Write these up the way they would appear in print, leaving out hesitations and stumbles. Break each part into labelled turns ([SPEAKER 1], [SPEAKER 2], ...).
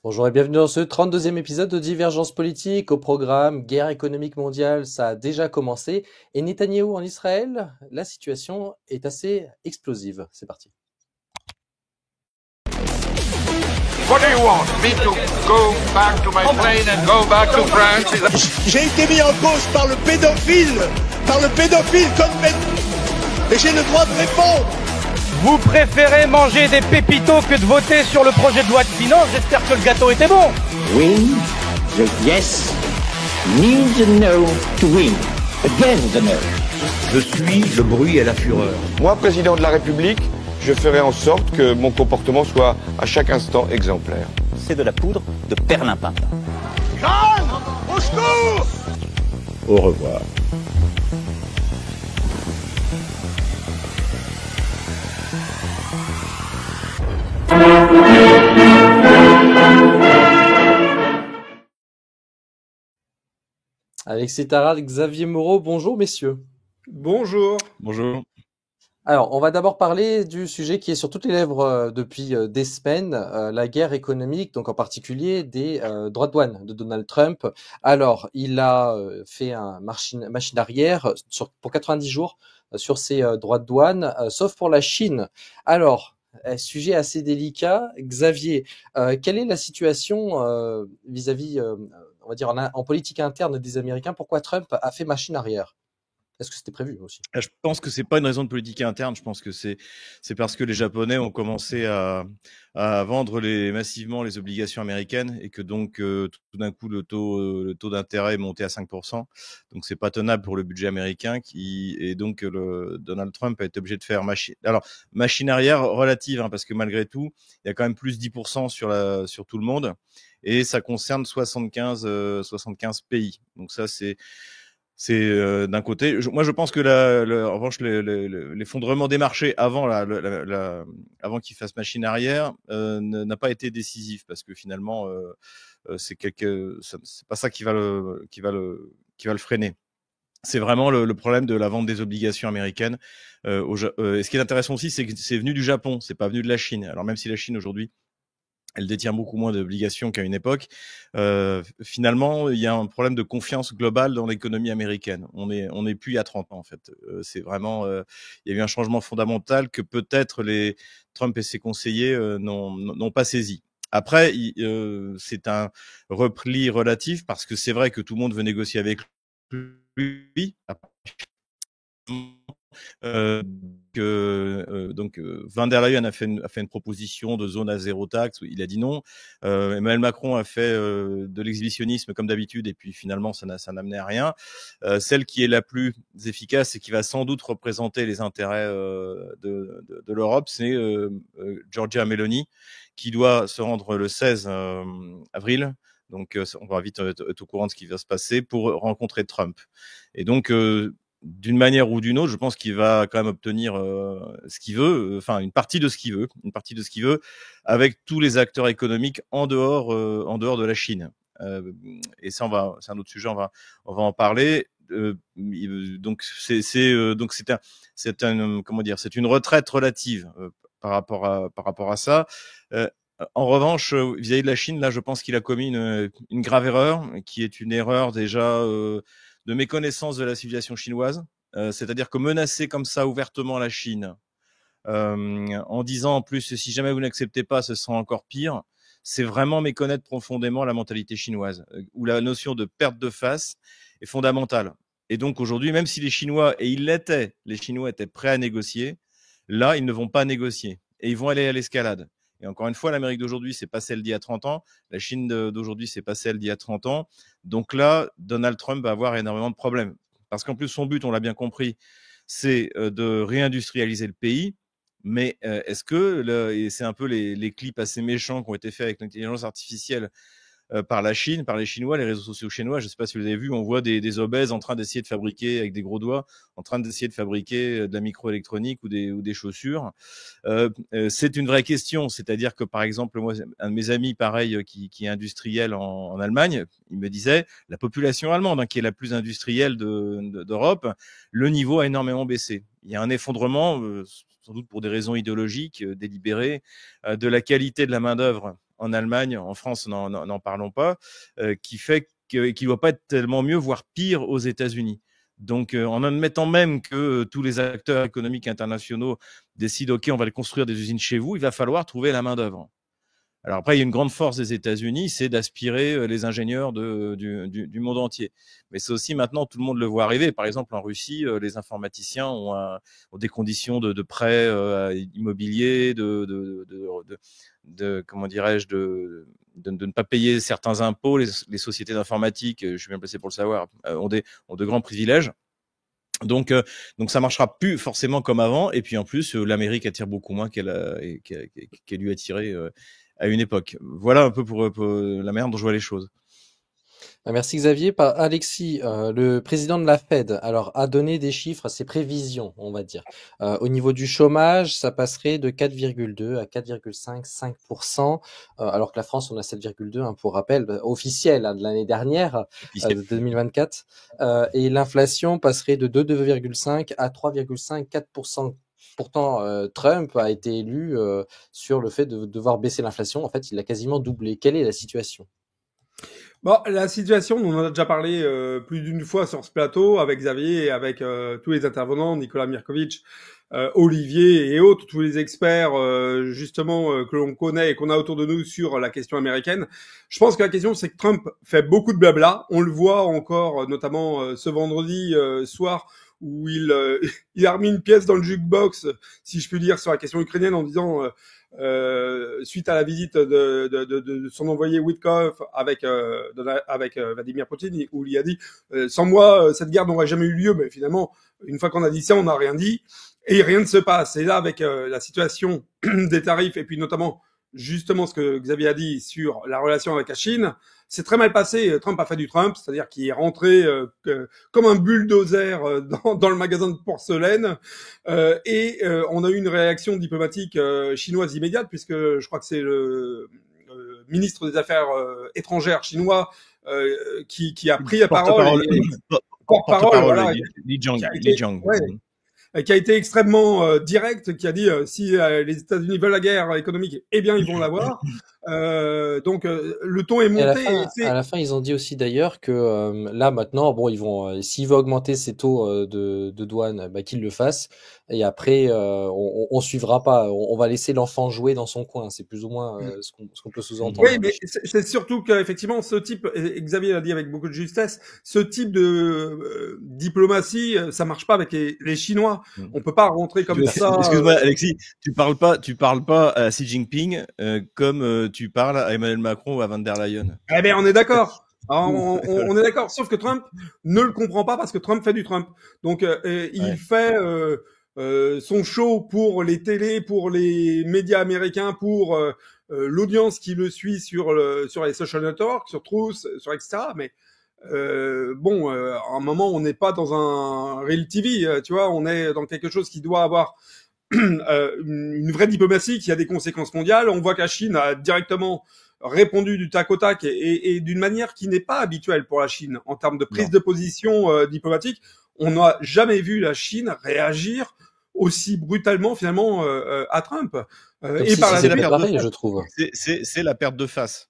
[SPEAKER 1] Bonjour et bienvenue dans ce 32e épisode de Divergence politique. Au programme, guerre économique mondiale, ça a déjà commencé. Et Netanyahou en Israël, la situation est assez explosive. C'est parti.
[SPEAKER 2] What do you want? Me to go back to my plane and go back to France?
[SPEAKER 3] J'ai été mis en cause par le pédophile Cohn-Bendit, et j'ai le droit de répondre.
[SPEAKER 4] Vous préférez manger des pépitos que de voter sur le projet de loi de finances. J'espère que le gâteau était bon.
[SPEAKER 5] Win the yes, need the no to win. Again the no.
[SPEAKER 6] Je suis le bruit et la fureur.
[SPEAKER 7] Moi, président de la République, je ferai en sorte que mon comportement soit à chaque instant exemplaire.
[SPEAKER 8] C'est de la poudre de perlimpinpin.
[SPEAKER 3] Jeanne, au secours!
[SPEAKER 6] Au revoir.
[SPEAKER 1] Alexis Taral, Xavier Moreau, bonjour messieurs.
[SPEAKER 9] Bonjour.
[SPEAKER 6] Bonjour.
[SPEAKER 1] Alors, on va d'abord parler du sujet qui est sur toutes les lèvres depuis des semaines, la guerre économique, donc en particulier des droits de douane de Donald Trump. Alors, il a fait un machine arrière pour 90 jours sur ses droits de douane, sauf pour la Chine. Alors, sujet assez délicat. Xavier, quelle est la situation vis-à-vis, on va dire, en politique interne des Américains? Pourquoi Trump a fait machine arrière? Est-ce que c'était prévu aussi?
[SPEAKER 6] Je pense que c'est pas une raison de politique interne. Je pense que c'est parce que les Japonais ont commencé à vendre massivement les obligations américaines et que donc tout d'un coup le taux d'intérêt est monté à 5%. Donc c'est pas tenable pour le budget américain et donc Donald Trump a été obligé de faire machine arrière relative, hein, parce que malgré tout il y a quand même plus 10% sur tout le monde et ça concerne 75 pays. Donc ça c'est d'un côté. Moi, je pense que en revanche, l'effondrement des marchés avant avant qu'il fasse machine arrière n'a pas été décisif parce que finalement, c'est pas ça qui va le freiner. C'est vraiment le problème de la vente des obligations américaines. Et ce qui est intéressant aussi, c'est que c'est venu du Japon, c'est pas venu de la Chine. Alors même si la Chine aujourd'hui elle détient beaucoup moins d'obligations qu'à une époque. Finalement, il y a un problème de confiance globale dans l'économie américaine. On est plus il y a 30 ans, en fait. C'est vraiment, il y a eu un changement fondamental que peut-être Trump et ses conseillers n'ont pas saisi. Après, c'est un repli relatif parce que c'est vrai que tout le monde veut négocier avec lui. Donc Van der Leyen a fait une proposition de zone à zéro taxe, il a dit non. Emmanuel Macron a fait de l'exhibitionnisme comme d'habitude et puis finalement ça n'a amené à rien. Celle qui est la plus efficace et qui va sans doute représenter les intérêts de l'Europe, c'est Giorgia Meloni qui doit se rendre le 16 avril. Donc on va vite être au courant de ce qui va se passer pour rencontrer Trump. Et donc d'une manière ou d'une autre, je pense qu'il va quand même obtenir ce qu'il veut, enfin une partie de ce qu'il veut, avec tous les acteurs économiques en dehors de la Chine. Et ça, c'est un autre sujet, on va en parler. Donc c'est une retraite relative par rapport à ça. En revanche, vis-à-vis de la Chine, là, je pense qu'il a commis une grave erreur, qui est une erreur déjà de méconnaissance de la civilisation chinoise, c'est-à-dire que menacer comme ça ouvertement la Chine, en disant en plus si jamais vous n'acceptez pas, ce sera encore pire, c'est vraiment méconnaître profondément la mentalité chinoise, où la notion de perte de face est fondamentale. Et donc aujourd'hui, même si les Chinois étaient prêts à négocier, là, ils ne vont pas négocier et ils vont aller à l'escalade. Et encore une fois, l'Amérique d'aujourd'hui, c'est pas celle d'il y a 30 ans. La Chine d'aujourd'hui, c'est pas celle d'il y a 30 ans. Donc là, Donald Trump va avoir énormément de problèmes. Parce qu'en plus, son but, on l'a bien compris, c'est de réindustrialiser le pays. Mais est-ce que, et c'est un peu les clips assez méchants qui ont été faits avec l'intelligence artificielle par la Chine, par les Chinois, les réseaux sociaux chinois. Je ne sais pas si vous avez vu, on voit des obèses en train d'essayer de fabriquer, avec des gros doigts, en train d'essayer de fabriquer de la microélectronique ou des chaussures. C'est une vraie question. C'est-à-dire que, par exemple, moi, un de mes amis, pareil, qui est industriel en Allemagne, il me disait, la population allemande, hein, qui est la plus industrielle d'Europe, le niveau a énormément baissé. Il y a un effondrement, sans doute pour des raisons idéologiques, délibérées, de la qualité de la main-d'œuvre en Allemagne, en France, n'en parlons pas, qui fait qu'il ne doit pas être tellement mieux, voire pire aux États-Unis. Donc, en admettant même que tous les acteurs économiques internationaux décident, OK, on va construire des usines chez vous, il va falloir trouver la main-d'œuvre. Alors après, il y a une grande force des États-Unis, c'est d'aspirer les ingénieurs du monde entier. Mais c'est aussi maintenant, tout le monde le voit arriver. Par exemple, en Russie, les informaticiens ont des conditions de prêt immobilier, comment dirais-je, de ne pas payer certains impôts. Les sociétés d'informatique, je suis bien placé pour le savoir, ont de grands privilèges. Donc ça marchera plus forcément comme avant. Et puis en plus, l'Amérique attire beaucoup moins qu'elle lui attirait à une époque. Voilà un peu pour la manière dont je vois les choses.
[SPEAKER 1] Merci Xavier. Alexis, le président de la Fed, alors a donné des chiffres, ses prévisions, on va dire. Au niveau du chômage, ça passerait de 4,2 à 4,5%, alors que la France, on a 7,2, hein, pour rappel, officiel, hein, de l'année dernière, de 2024. Et l'inflation passerait de 2,5 à 3,54%. Pourtant, Trump a été élu sur le fait de devoir baisser l'inflation. En fait, il a quasiment doublé. Quelle est la situation ?
[SPEAKER 9] Bon, la situation, on en a déjà parlé plus d'une fois sur ce plateau avec Xavier et avec tous les intervenants, Nicolas Mirkovic, Olivier et autres, tous les experts justement que l'on connaît et qu'on a autour de nous sur la question américaine. Je pense que la question, c'est que Trump fait beaucoup de blabla. On le voit encore, notamment ce vendredi soir, où il a remis une pièce dans le jukebox, si je puis dire, sur la question ukrainienne en disant... suite à la visite de son envoyé Witkoff avec Vladimir Poutine, où il a dit sans moi cette guerre n'aurait jamais eu lieu, mais finalement une fois qu'on a dit ça, on n'a rien dit et rien ne se passe. Et là, avec la situation des tarifs et puis notamment justement ce que Xavier a dit sur la relation avec la Chine, c'est très mal passé. Trump a fait du Trump, c'est-à-dire qu'il est rentré comme un bulldozer dans le magasin de porcelaine et on a eu une réaction diplomatique chinoise immédiate, puisque je crois que c'est le ministre des Affaires étrangères chinois qui a pris la parole. Porte-parole, voilà.
[SPEAKER 6] Li Jiang.
[SPEAKER 9] Qui a été extrêmement direct, qui a dit si les États-Unis veulent la guerre économique, eh bien ils vont l'avoir. Donc le ton est monté.
[SPEAKER 1] À la fin, ils ont dit aussi d'ailleurs que là maintenant, bon, ils vont, s'il veut augmenter ses taux de douane, bah, qu'il le fasse. Et après, on suivra pas. On va laisser l'enfant jouer dans son coin. C'est plus ou moins ce qu'on peut sous-entendre.
[SPEAKER 9] Oui, mais c'est surtout qu'effectivement, ce type, et Xavier l'a dit avec beaucoup de justesse, ce type de diplomatie, ça marche pas avec les Chinois. On peut pas rentrer comme ça.
[SPEAKER 6] Excuse-moi, Alexis, tu parles pas à Xi Jinping comme tu parles à Emmanuel Macron ou à Van der Leyen.
[SPEAKER 9] Eh bien, on est d'accord. On est d'accord. Sauf que Trump ne le comprend pas parce que Trump fait du Trump. Donc, il fait son show pour les télés, pour les médias américains, pour l'audience qui le suit sur les social networks, sur Truth, sur etc. Mais à un moment, on n'est pas dans un real TV, tu vois, on est dans quelque chose qui doit avoir une vraie diplomatie qui a des conséquences mondiales. On voit que la Chine a directement répondu du tac au tac et d'une manière qui n'est pas habituelle pour la Chine en termes de prise de position diplomatique. On n'a jamais vu la Chine réagir aussi brutalement finalement à Trump.
[SPEAKER 1] Et par la suite, je trouve.
[SPEAKER 6] C'est la perte de face.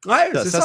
[SPEAKER 9] Ouais, ça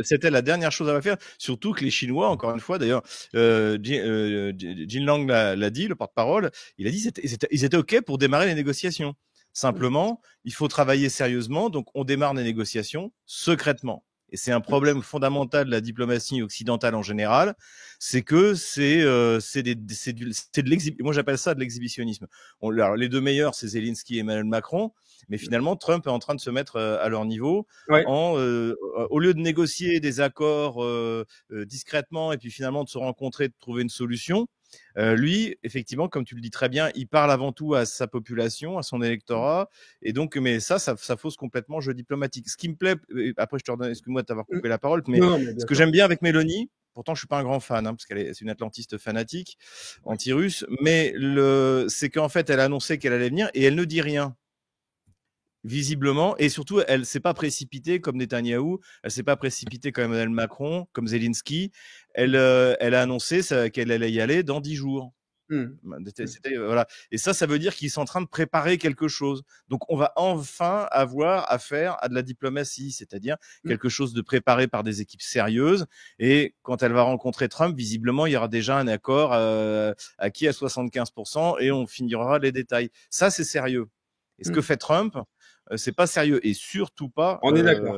[SPEAKER 6] c'était la dernière chose à faire. Surtout que les Chinois, encore une fois, d'ailleurs, Jin Lang l'a dit, le porte-parole, il a dit ils étaient OK pour démarrer les négociations. Simplement, il faut travailler sérieusement, donc on démarre les négociations secrètement. Et c'est un problème fondamental de la diplomatie occidentale en général, c'est que c'est de l'exhibitionnisme. Moi, j'appelle ça de l'exhibitionnisme. Les deux meilleurs, c'est Zelensky et Emmanuel Macron, mais finalement, Trump est en train de se mettre à leur niveau. Ouais. Au lieu de négocier des accords discrètement et puis finalement de se rencontrer, de trouver une solution, lui, effectivement, comme tu le dis très bien, il parle avant tout à sa population, à son électorat, et donc, mais ça fausse complètement le jeu diplomatique. Ce qui me plaît, après je te redonne, excuse-moi de t'avoir coupé la parole, mais ce que j'aime bien avec Mélanie, pourtant je suis pas un grand fan, parce c'est une atlantiste fanatique, anti-russe, mais c'est qu'en fait elle a annoncé qu'elle allait venir et elle ne dit rien. Visiblement, et surtout, elle s'est pas précipitée comme Netanyahou, elle s'est pas précipitée comme Emmanuel Macron, comme Zelensky. Elle a annoncé qu'elle allait y aller dans 10 jours. Voilà. Et ça veut dire qu'ils sont en train de préparer quelque chose. Donc, on va enfin avoir affaire à de la diplomatie, c'est-à-dire quelque chose de préparé par des équipes sérieuses. Et quand elle va rencontrer Trump, visiblement, il y aura déjà un accord acquis à 75% et on finira les détails. Ça, c'est sérieux. Et ce que fait Trump, c'est pas sérieux et surtout pas.
[SPEAKER 9] On est d'accord.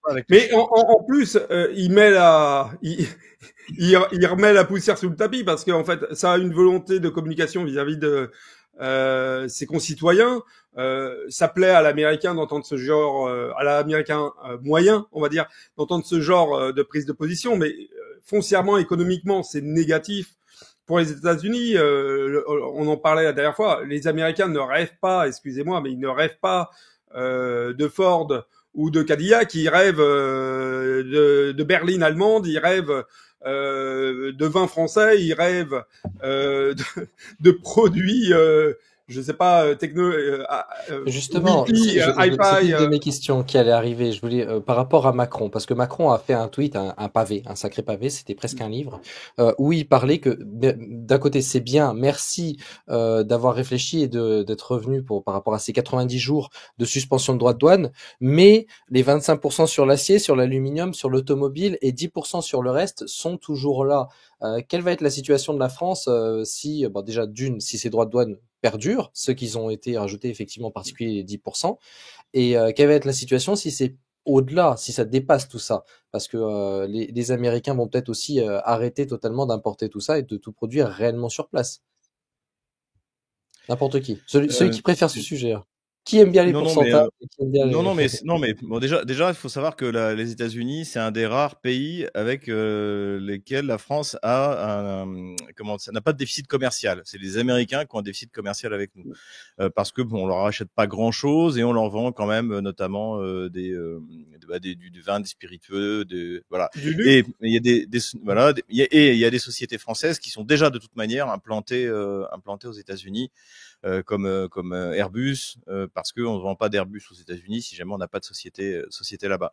[SPEAKER 6] Avec
[SPEAKER 9] mais en plus, il remet la poussière sous le tapis parce qu'en fait, ça a une volonté de communication vis-à-vis de ses concitoyens. Ça plaît à l'américain d'entendre ce genre, à l'américain moyen, on va dire, d'entendre ce genre de prise de position. Mais foncièrement, économiquement, c'est négatif. Pour les États-Unis, on en parlait la dernière fois, les Américains ne rêvent pas, excusez-moi, mais ils ne rêvent pas de Ford ou de Cadillac, ils rêvent de berline allemande, ils rêvent de vin français, ils rêvent de produits, je sais pas, techno.
[SPEAKER 1] Justement,
[SPEAKER 9] Wi-Fi,
[SPEAKER 1] c'était
[SPEAKER 9] Hi-Fi.
[SPEAKER 1] une de mes questions qui allait arriver. Je voulais par rapport à Macron, parce que Macron a fait un tweet, un pavé, un sacré pavé, c'était presque un livre, où il parlait que d'un côté c'est bien, merci d'avoir réfléchi et d'être revenu par rapport à ces 90 jours de suspension de droits de douane, mais les 25% sur l'acier, sur l'aluminium, sur l'automobile et 10% sur le reste sont toujours là. Quelle va être la situation de la France si, déjà si ces droits de douane perdurent, ceux qui ont été rajoutés effectivement en particulier les 10%, et quelle va être la situation si c'est au-delà, si ça dépasse tout ça, parce que les Américains vont peut-être aussi arrêter totalement d'importer tout ça et de tout produire réellement sur place. N'importe qui, celui qui préfère ce sujet. Qui aime bien les pourcentages
[SPEAKER 6] mais bon, déjà, il faut savoir que les États-Unis, c'est un des rares pays avec lesquels la France n'a pas de déficit commercial. C'est les Américains qui ont un déficit commercial avec nous, parce que on leur achète pas grand-chose et on leur vend quand même, notamment du vin, des spiritueux, voilà. Et il y a il y a des sociétés françaises qui sont déjà de toute manière implantées aux États-Unis. Comme Airbus, parce qu'on ne vend pas d'Airbus aux États-Unis si jamais on n'a pas de société là-bas.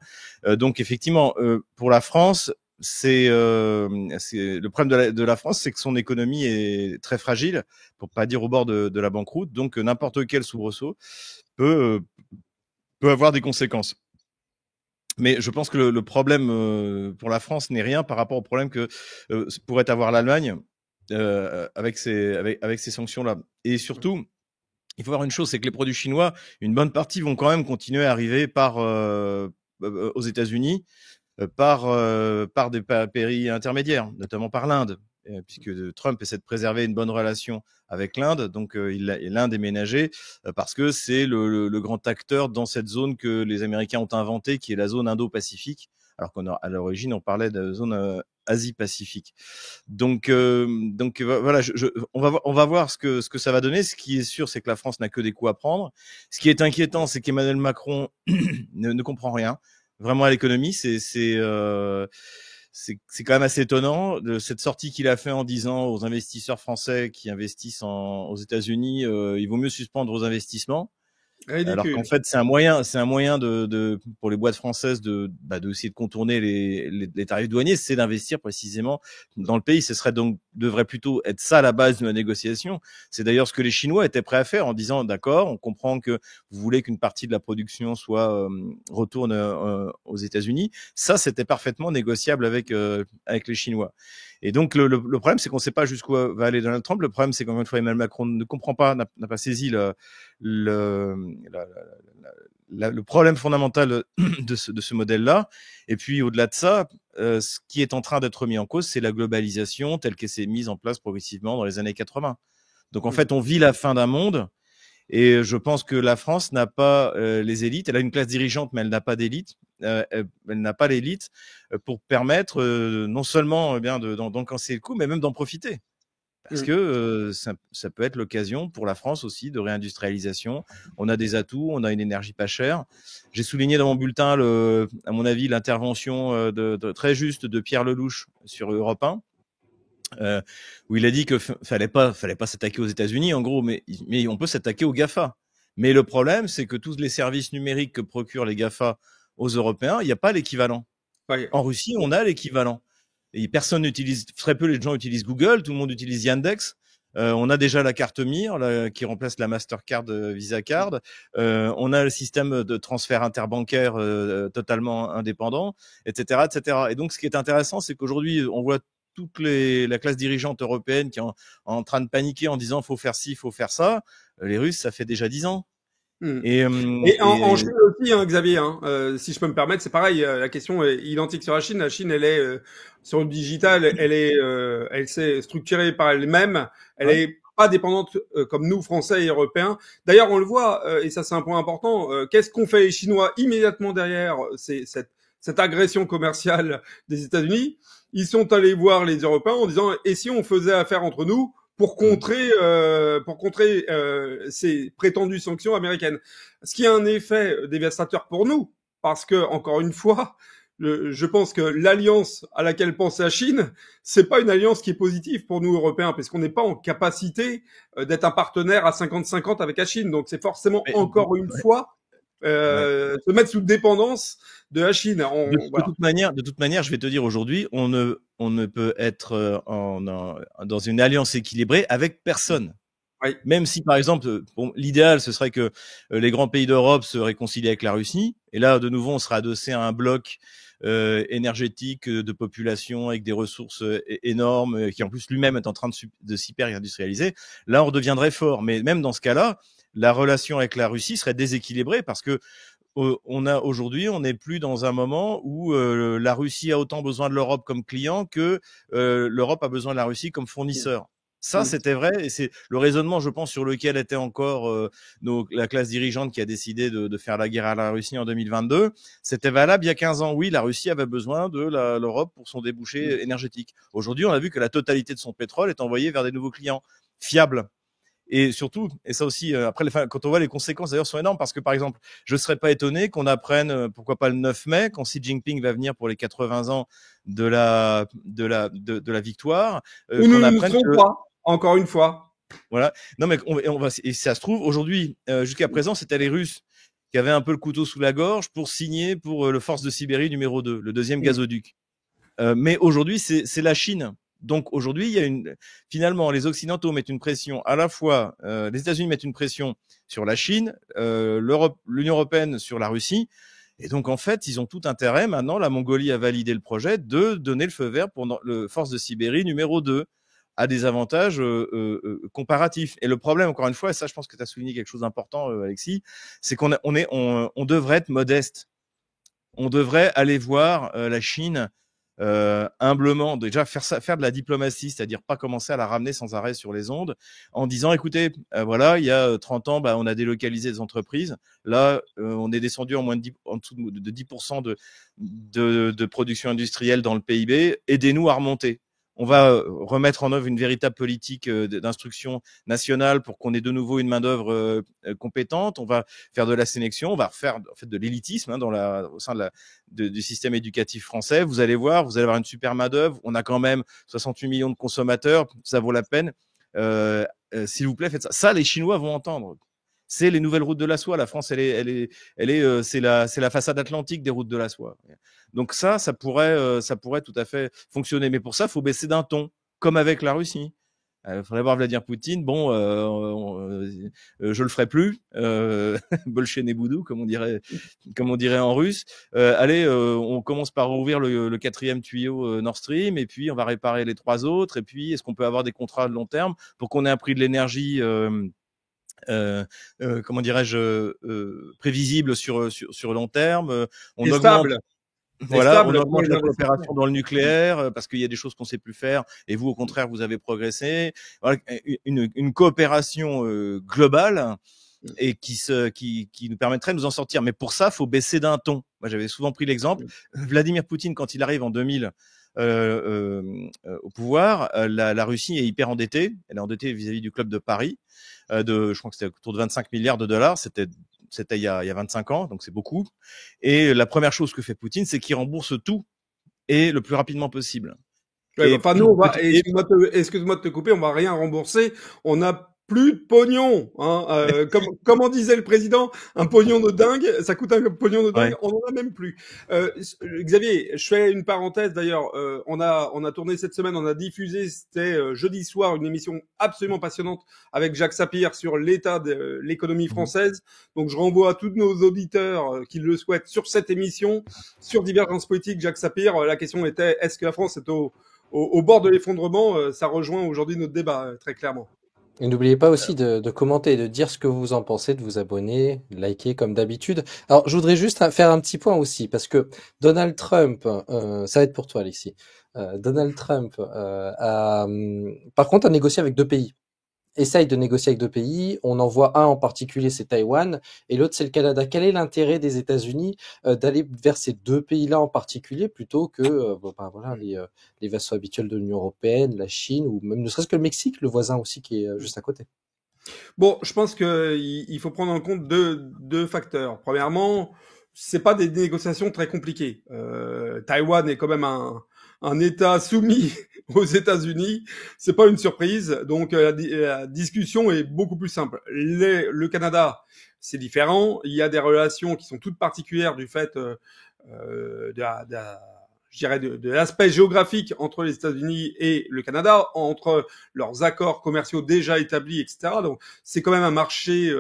[SPEAKER 6] Donc effectivement, pour la France, c'est le problème de la France, c'est que son économie est très fragile, pour pas dire au bord de la banqueroute. Donc n'importe quel soubresaut peut avoir des conséquences. Mais je pense que le problème pour la France n'est rien par rapport au problème que pourrait avoir l'Allemagne. Avec ces sanctions-là. Et surtout, il faut voir une chose, c'est que les produits chinois, une bonne partie vont quand même continuer à arriver aux États-Unis par des pays intermédiaires, notamment par l'Inde, puisque Trump essaie de préserver une bonne relation avec l'Inde. Donc l'Inde est ménagée parce que c'est le grand acteur dans cette zone que les Américains ont inventée, qui est la zone Indo-Pacifique, alors qu'à l'origine on parlait de zone Asie-Pacifique. Donc voilà, on va voir ce que ça va donner. Ce qui est sûr, c'est que la France n'a que des coups à prendre. Ce qui est inquiétant, c'est qu'Emmanuel Macron ne comprend rien vraiment à l'économie. C'est quand même assez étonnant cette sortie qu'il a fait en disant aux investisseurs français qui investissent aux États-Unis, il vaut mieux suspendre vos investissements. Ridicule. Alors qu'en fait, c'est un moyen pour les boîtes françaises d'essayer de contourner les tarifs douaniers, c'est d'investir précisément dans le pays. Devrait plutôt être ça la base de la négociation. C'est d'ailleurs ce que les Chinois étaient prêts à faire en disant d'accord, on comprend que vous voulez qu'une partie de la production retourne aux États-Unis. Ça, c'était parfaitement négociable avec les Chinois. Et donc le problème, c'est qu'on ne sait pas jusqu'où va aller Donald Trump. Le problème, c'est qu'encore une fois, Emmanuel Macron ne comprend pas, n'a pas saisi le problème fondamental de ce modèle-là. Et puis au-delà de ça, ce qui est en train d'être mis en cause, c'est la globalisation telle qu'elle s'est mise en place progressivement dans les années 80. Donc en fait, on vit la fin d'un monde. Et je pense que la France n'a pas les élites. Elle a une classe dirigeante, mais elle n'a pas d'élite. Elle n'a pas l'élite pour permettre non seulement d'en casser le coup, mais même d'en profiter. Parce que ça peut être l'occasion pour la France aussi de réindustrialisation. On a des atouts, on a une énergie pas chère. J'ai souligné dans mon bulletin, à mon avis, l'intervention très juste de Pierre Lelouch sur Europe 1. Où il a dit que fallait pas s'attaquer aux États-Unis en gros, mais on peut s'attaquer aux GAFA. Mais le problème, c'est que tous les services numériques que procurent les GAFA aux Européens, il n'y a pas l'équivalent. Ouais. En Russie, on a l'équivalent. Et très peu les gens utilisent Google, tout le monde utilise Yandex. On a déjà la carte Mir qui remplace la Mastercard Visa Card. On a le système de transfert interbancaire totalement indépendant, etc., etc. Et donc, ce qui est intéressant, c'est qu'aujourd'hui, on voit la classe dirigeante européenne qui est en train de paniquer en disant faut faire ci, faut faire ça. Les Russes, ça fait déjà 10 ans.
[SPEAKER 9] Et en Chine aussi, hein, Xavier, hein, si je peux me permettre, c'est pareil, la question est identique sur la Chine. La Chine, elle est sur le digital, elle s'est structurée par elle-même, elle est pas dépendante comme nous, Français et Européens. D'ailleurs, on le voit, et ça c'est un point important, qu'est-ce qu'ont fait les Chinois immédiatement derrière cette agression commerciale des États-Unis? Ils sont allés voir les Européens en disant et si on faisait affaire entre nous pour contrer ces prétendues sanctions américaines. Ce qui a un effet dévastateur pour nous, parce que encore une fois, je pense que l'alliance à laquelle pense la Chine, c'est pas une alliance qui est positive pour nous Européens, parce qu'on n'est pas en capacité d'être un partenaire à 50-50 avec la Chine. Donc c'est forcément encore une fois se mettre sous dépendance de la Chine.
[SPEAKER 6] De toute manière, je vais te dire aujourd'hui, on ne peut être dans une alliance équilibrée avec personne.
[SPEAKER 9] Oui.
[SPEAKER 6] Même si, par exemple, l'idéal, ce serait que les grands pays d'Europe se réconcilient avec la Russie. Et là, de nouveau, on sera adossé à un bloc énergétique de population avec des ressources énormes, qui en plus lui-même est en train de s'hyper-industrialiser. Là, on redeviendrait fort. Mais même dans ce cas-là, la relation avec la Russie serait déséquilibrée parce que aujourd'hui, on n'est plus dans un moment où la Russie a autant besoin de l'Europe comme client que l'Europe a besoin de la Russie comme fournisseur. Ça, c'était vrai, et c'est le raisonnement, je pense, sur lequel était encore la classe dirigeante qui a décidé de faire la guerre à la Russie en 2022. C'était valable il y a 15 ans. Oui, la Russie avait besoin de l'Europe pour son débouché énergétique. Aujourd'hui, on a vu que la totalité de son pétrole est envoyée vers des nouveaux clients fiables. Et surtout, et ça aussi, après, quand on voit les conséquences d'ailleurs sont énormes, parce que par exemple, je ne serais pas étonné qu'on apprenne, pourquoi pas le 9 mai, quand Xi Jinping va venir pour les 80 ans de la victoire,
[SPEAKER 9] ou nous ne serons pas, encore une fois.
[SPEAKER 6] Voilà. Non, mais et ça se trouve, aujourd'hui, jusqu'à présent, c'était les Russes qui avaient un peu le couteau sous la gorge pour signer pour le Force de Sibérie numéro 2, le deuxième gazoduc. Mais aujourd'hui, c'est la Chine. Donc aujourd'hui, finalement, les Occidentaux mettent une pression à la fois, les États-Unis mettent une pression sur la Chine, l'Union européenne sur la Russie, et donc en fait, ils ont tout intérêt. Maintenant, la Mongolie a validé le projet de donner le feu vert pour le Force de Sibérie numéro 2, à des avantages comparatifs. Et le problème, encore une fois, et ça, je pense que tu as souligné quelque chose d'important, Alexis, c'est qu'on devrait être modeste. On devrait aller voir la Chine. Humblement, déjà faire de la diplomatie, c'est-à-dire pas commencer à la ramener sans arrêt sur les ondes, en disant écoutez, voilà, il y a 30 ans, on a délocalisé des entreprises. Là, on est descendu en dessous de 10% de production industrielle dans le PIB. Aidez-nous à remonter. On va remettre en œuvre une véritable politique d'instruction nationale pour qu'on ait de nouveau une main-d'œuvre compétente. On va faire de la sélection, on va refaire en fait de l'élitisme au sein du système éducatif français. Vous allez avoir une super main-d'œuvre. On a quand même 68 millions de consommateurs, ça vaut la peine. S'il vous plaît, faites ça. Ça, les Chinois vont entendre. C'est les nouvelles routes de la soie. La France, c'est la façade atlantique des routes de la soie. Donc ça pourrait tout à fait fonctionner. Mais pour ça, il faut baisser d'un ton, comme avec la Russie. Il faudrait voir Vladimir Poutine. Bon, je le ferai plus. Bolchené boudou, comme on dirait en russe. Allez, on commence par ouvrir le 4e tuyau Nord Stream, et puis on va réparer les 3 autres. Et puis, est-ce qu'on peut avoir des contrats de long terme pour qu'on ait un prix de l'énergie comment dirais-je, prévisible sur long terme. On augmente,
[SPEAKER 9] stable.
[SPEAKER 6] Voilà, on augmente la coopération dans le nucléaire parce qu'il y a des choses qu'on sait plus faire et vous, au contraire, vous avez progressé. Voilà, une coopération globale et qui nous permettrait de nous en sortir. Mais pour ça, faut baisser d'un ton. Moi, j'avais souvent pris l'exemple. Vladimir Poutine, quand il arrive en 2000 au pouvoir, la Russie est hyper endettée. Elle est endettée vis-à-vis du club de Paris. Je crois que c'était autour de 25 milliards de dollars. C'était il y a 25 ans, donc c'est beaucoup. Et la première chose que fait Poutine, c'est qu'il rembourse tout et le plus rapidement possible.
[SPEAKER 9] Ouais, enfin, nous, excuse-moi de te couper, on va rien rembourser. On a plus de pognon, hein. Comme disait le président, un pognon de dingue, ça coûte un pognon de dingue,
[SPEAKER 6] Ouais.
[SPEAKER 9] on en a même plus. Xavier, je fais une parenthèse d'ailleurs. On a tourné cette semaine, on a diffusé, c'était jeudi soir, une émission absolument passionnante avec Jacques Sapir sur l'état de l'économie française. Donc je renvoie à tous nos auditeurs qui le souhaitent sur cette émission, sur Divergence Politique, Jacques Sapir. La question était, est-ce que la France est au bord de l'effondrement? Ça rejoint aujourd'hui notre débat, très clairement.
[SPEAKER 1] Et n'oubliez pas aussi de commenter, de dire ce que vous en pensez, de vous abonner, liker comme d'habitude. Alors, je voudrais juste faire un petit point aussi, parce que Donald Trump, ça va être pour toi, Alexis. Donald Trump par contre, a négocié avec deux pays. Essaye de négocier avec deux pays. On en voit un en particulier, c'est Taïwan, et l'autre, c'est le Canada. Quel est l'intérêt des États-Unis d'aller vers ces deux pays-là en particulier, plutôt que les vassaux habituels de l'Union européenne, la Chine, ou même ne serait-ce que le Mexique, le voisin aussi qui est juste à côté?
[SPEAKER 9] Bon, je pense qu'il faut prendre en compte deux facteurs. Premièrement, c'est pas des négociations très compliquées. Taïwan est quand même un État soumis aux États-Unis. C'est pas une surprise. Donc la discussion est beaucoup plus simple. Le Canada, c'est différent. Il y a des relations qui sont toutes particulières du fait je dirais de l'aspect géographique entre les États-Unis et le Canada, entre leurs accords commerciaux déjà établis, etc. Donc c'est quand même un marché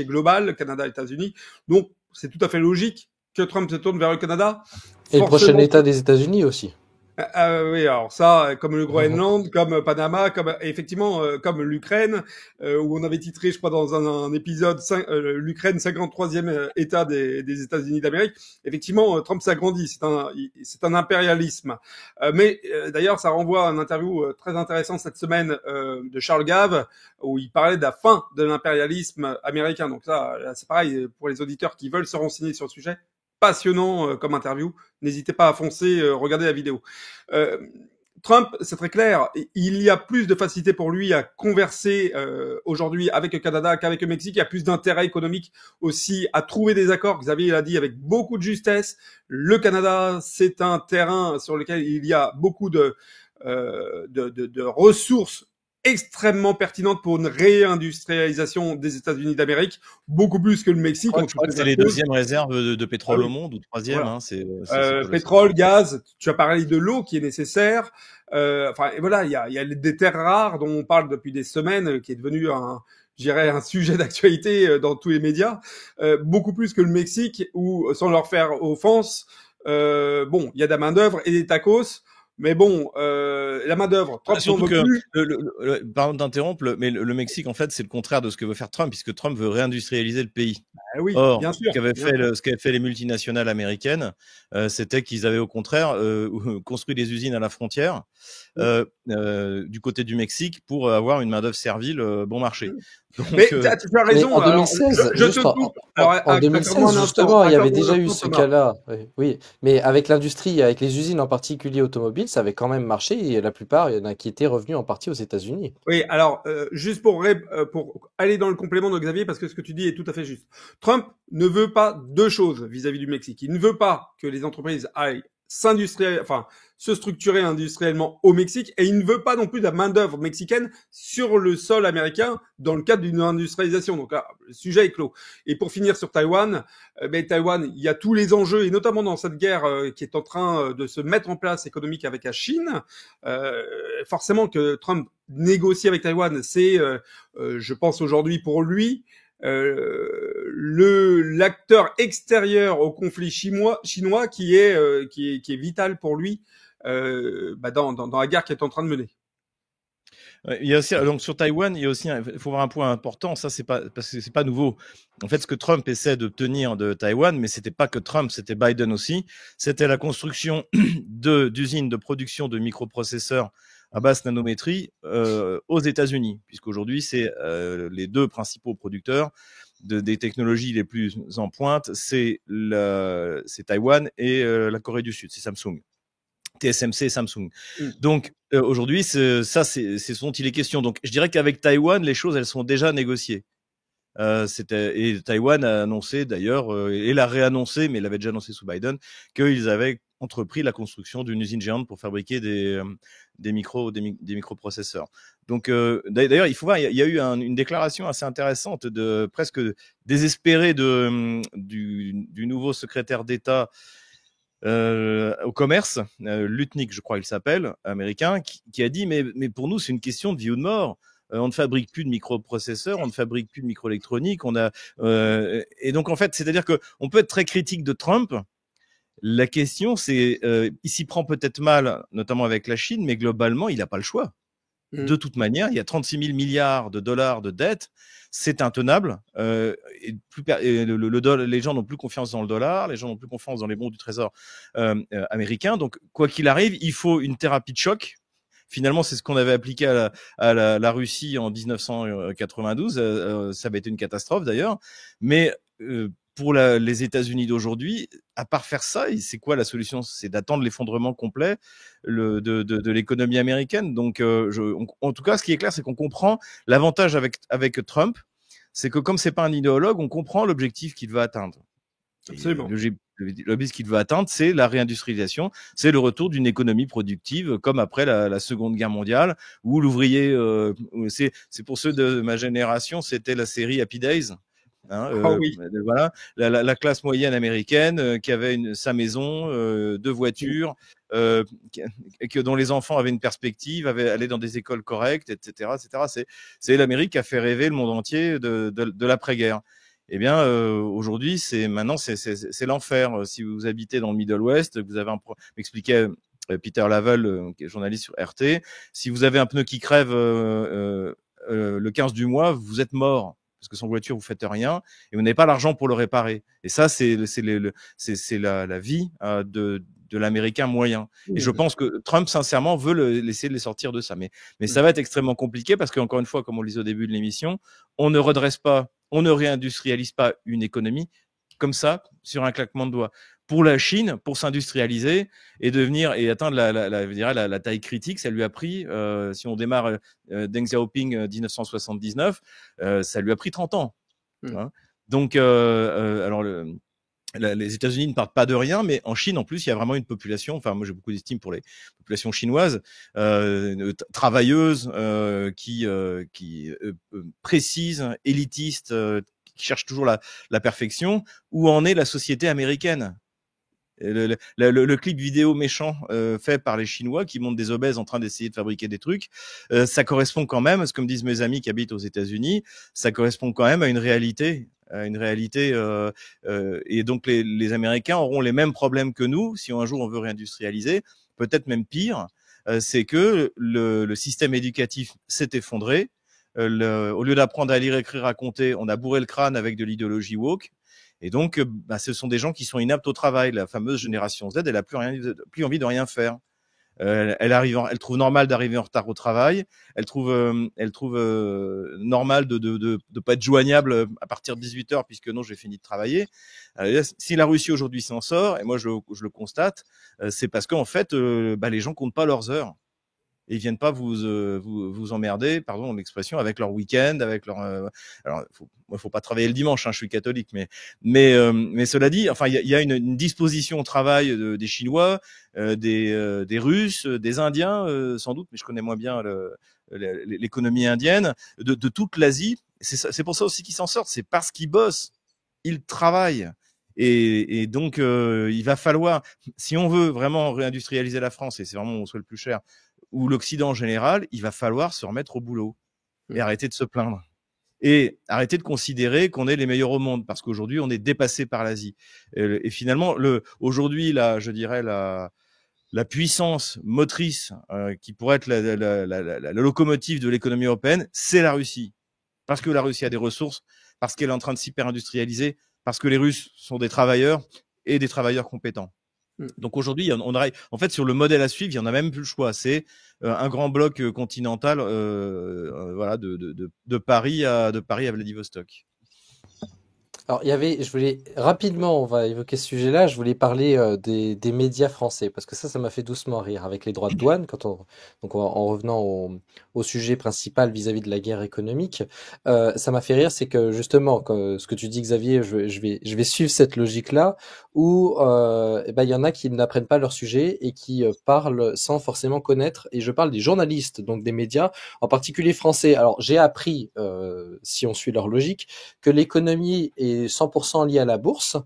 [SPEAKER 9] global, Canada-États-Unis. Donc c'est tout à fait logique que Trump se tourne vers le Canada.
[SPEAKER 1] Et le prochain État des États-Unis aussi.
[SPEAKER 9] Oui, alors ça, comme le Groenland, comme Panama, comme effectivement comme l'Ukraine, où on avait titré, je crois, dans un épisode l'Ukraine 53e État des États-Unis d'Amérique. Effectivement, Trump s'agrandit, c'est un impérialisme. Mais d'ailleurs, ça renvoie à une interview très intéressante cette semaine de Charles Gave, où il parlait de la fin de l'impérialisme américain. Donc là, c'est pareil pour les auditeurs qui veulent se renseigner sur le sujet. Passionnant comme interview. N'hésitez pas à foncer, regardez la vidéo. Trump, c'est très clair, il y a plus de facilité pour lui à converser aujourd'hui avec le Canada qu'avec le Mexique. Il y a plus d'intérêt économique aussi à trouver des accords. Xavier l'a dit avec beaucoup de justesse. Le Canada, c'est un terrain sur lequel il y a beaucoup de ressources extrêmement pertinente pour une réindustrialisation des États-Unis d'Amérique, beaucoup plus que le Mexique.
[SPEAKER 6] Je crois que c'est les deuxièmes réserves de pétrole au monde, ou troisième.
[SPEAKER 9] Voilà.
[SPEAKER 6] Hein, c'est
[SPEAKER 9] pétrole, gaz, tu as parlé de l'eau qui est nécessaire. Et voilà, il y a des terres rares dont on parle depuis des semaines, qui est devenu un sujet d'actualité dans tous les médias, beaucoup plus que le Mexique, où, sans leur faire offense, il y a de la main-d'œuvre et des tacos. Mais bon, la main-d'œuvre, Trump n'en veut plus.
[SPEAKER 6] Pardon d'interrompre, mais le Mexique, en fait, c'est le contraire de ce que veut faire Trump, puisque Trump veut réindustrialiser le pays.
[SPEAKER 9] Oui,
[SPEAKER 6] or,
[SPEAKER 9] bien sûr,
[SPEAKER 6] ce qu'avaient fait les multinationales américaines, c'était qu'ils avaient au contraire construit des usines à la frontière du côté du Mexique pour avoir une main-d'œuvre servile bon marché. Donc,
[SPEAKER 9] mais tu as raison.
[SPEAKER 1] En 2016, en 2016 justement, il y avait déjà eu ce cas-là. Oui, mais avec l'industrie, avec les usines en particulier automobiles, ça avait quand même marché et la plupart, il y en a qui étaient revenus en partie aux États-Unis.
[SPEAKER 9] Oui, alors juste pour aller dans le complément de Xavier, parce que ce que tu dis est tout à fait juste. Trump ne veut pas deux choses vis-à-vis du Mexique. Il ne veut pas que les entreprises aillent se structurer industriellement au Mexique, et il ne veut pas non plus de la main-d'œuvre mexicaine sur le sol américain dans le cadre d'une industrialisation. Donc là, le sujet est clos. Et pour finir sur Taïwan, Taïwan, il y a tous les enjeux, et notamment dans cette guerre qui est en train de se mettre en place économique avec la Chine. Forcément que Trump négocie avec Taïwan, c'est, je pense aujourd'hui pour lui, l'acteur extérieur au conflit chinois qui est vital pour lui dans la guerre qu'il est en train de mener.
[SPEAKER 6] Il y a aussi, donc sur Taïwan, il y a aussi, il faut voir un point important. Ça, c'est pas parce que c'est pas nouveau. En fait, ce que Trump essaie d'obtenir de Taïwan, mais c'était pas que Trump, c'était Biden aussi. C'était la construction d'usines de production de microprocesseurs à basse nanométrie aux États-Unis, puisqu'aujourd'hui c'est les deux principaux producteurs des technologies les plus en pointe, c'est Taïwan et la Corée du Sud, c'est Samsung. TSMC et Samsung. Donc aujourd'hui, c'est ce dont il est question. Donc je dirais qu'avec Taïwan, les choses elles sont déjà négociées. Et Taïwan a annoncé d'ailleurs, et l'a réannoncé, mais il l'avait déjà annoncé sous Biden, qu'ils avaient entrepris la construction d'une usine géante pour fabriquer des microprocesseurs. Donc d'ailleurs, il faut voir, il y a eu une déclaration assez intéressante, presque désespérée du nouveau secrétaire d'État au commerce, Lutnick, je crois qu'il s'appelle, américain, qui a dit mais pour nous c'est une question de vie ou de mort. On ne fabrique plus de microprocesseurs, on ne fabrique plus de microélectronique. Et donc en fait, c'est-à-dire que on peut être très critique de Trump. La question, c'est, il s'y prend peut-être mal, notamment avec la Chine, mais globalement, il n'a pas le choix. De toute manière, il y a 36 000 milliards de dollars de dettes, c'est intenable. Les gens n'ont plus confiance dans le dollar, les gens n'ont plus confiance dans les bons du Trésor américain. Donc, quoi qu'il arrive, il faut une thérapie de choc. Finalement, c'est ce qu'on avait appliqué à la Russie en 1992. Ça avait été une catastrophe d'ailleurs. Mais pour les États-Unis d'aujourd'hui, à part faire ça, c'est quoi la solution? C'est d'attendre l'effondrement complet de l'économie américaine. Donc, en tout cas, ce qui est clair, c'est qu'on comprend l'avantage avec Trump, c'est que comme c'est pas un idéologue, on comprend l'objectif qu'il veut atteindre.
[SPEAKER 9] Absolument.
[SPEAKER 6] L'objectif qu'il veut atteindre, c'est la réindustrialisation, c'est le retour d'une économie productive, comme après la Seconde Guerre mondiale, où l'ouvrier, c'est pour ceux de ma génération, c'était la série Happy Days.
[SPEAKER 9] Oui.
[SPEAKER 6] Voilà, la classe moyenne américaine qui avait sa maison, 2 voitures, dont les enfants avaient une perspective, allaient dans des écoles correctes, etc., etc. C'est l'Amérique qui a fait rêver le monde entier de l'après-guerre. Eh bien, aujourd'hui, c'est l'enfer. Si vous habitez dans le Middle West, vous avez m'expliquait Peter Lavelle, qui est journaliste sur RT, si vous avez un pneu qui crève le 15 du mois, vous êtes mort. Parce que sans voiture, vous faites rien et vous n'avez pas l'argent pour le réparer. Et ça, c'est la vie de l'Américain moyen. Et je pense que Trump, sincèrement, veut laisser les sortir de ça. Mais ça va être extrêmement compliqué parce qu'encore une fois, comme on le disait au début de l'émission, on ne redresse pas, on ne réindustrialise pas une économie comme ça, sur un claquement de doigts. Pour la Chine, pour s'industrialiser et atteindre la taille critique, ça lui a pris, si on démarre Deng Xiaoping 1979, ça lui a pris 30 ans. Hein. Donc, alors les États-Unis ne partent pas de rien, mais en Chine, en plus, il y a vraiment une population, enfin, moi j'ai beaucoup d'estime pour les populations chinoises, travailleuses, qui précises, élitistes, qui cherchent toujours la perfection. Où en est la société américaine? Le clip vidéo méchant fait par les Chinois qui montrent des obèses en train d'essayer de fabriquer des trucs, ça correspond quand même, comme disent mes amis qui habitent aux États-Unis, ça correspond quand même à une réalité. Et donc les Américains auront les mêmes problèmes que nous si un jour on veut réindustrialiser, peut-être même pire. C'est que le système éducatif s'est effondré. Au lieu d'apprendre à lire, écrire, à compter, on a bourré le crâne avec de l'idéologie woke. Et donc, ce sont des gens qui sont inaptes au travail. La fameuse génération Z, elle a plus envie de rien faire. Elle trouve normal d'arriver en retard au travail. Elle trouve normal de pas être joignable à partir de 18h puisque non, j'ai fini de travailler. Si la Russie aujourd'hui s'en sort, et moi je le constate, c'est parce qu'en fait, les gens comptent pas leurs heures. Et ils viennent pas vous emmerder, pardon l'expression, avec leur week-end, avec leur. Alors, faut pas travailler le dimanche, hein, je suis catholique, mais cela dit, enfin, il y a une disposition au travail des Chinois, des Russes, des Indiens, sans doute, mais je connais moins bien l'économie indienne, de toute l'Asie. C'est pour ça aussi qu'ils s'en sortent, c'est parce qu'ils bossent, ils travaillent. Et donc, il va falloir, si on veut vraiment réindustrialiser la France, et c'est vraiment mon souhait le plus cher, ou l'Occident en général, il va falloir se remettre au boulot et arrêter de se plaindre. Et arrêter de considérer qu'on est les meilleurs au monde, parce qu'aujourd'hui, on est dépassé par l'Asie. Et finalement, aujourd'hui, je dirais, la puissance motrice qui pourrait être la locomotive de l'économie européenne, c'est la Russie. Parce que la Russie a des ressources, parce qu'elle est en train de s'hyper-industrialiser, parce que les Russes sont des travailleurs et des travailleurs compétents. Donc aujourd'hui, en fait, sur le modèle à suivre, il y en a même plus le choix. C'est un grand bloc continental, voilà, de Paris à Vladivostok.
[SPEAKER 1] Alors, je voulais rapidement, on va évoquer ce sujet-là. Je voulais parler des médias français parce que ça m'a fait doucement rire avec les droits de douane. En revenant au sujet principal vis-à-vis de la guerre économique, ça m'a fait rire, c'est que justement, ce que tu dis, Xavier, je vais suivre cette logique-là où il y en a qui n'apprennent pas leur sujet et qui parlent sans forcément connaître. Et je parle des journalistes, donc des médias, en particulier français. Alors, j'ai appris, si on suit leur logique, que l'économie est 100% liée à la bourse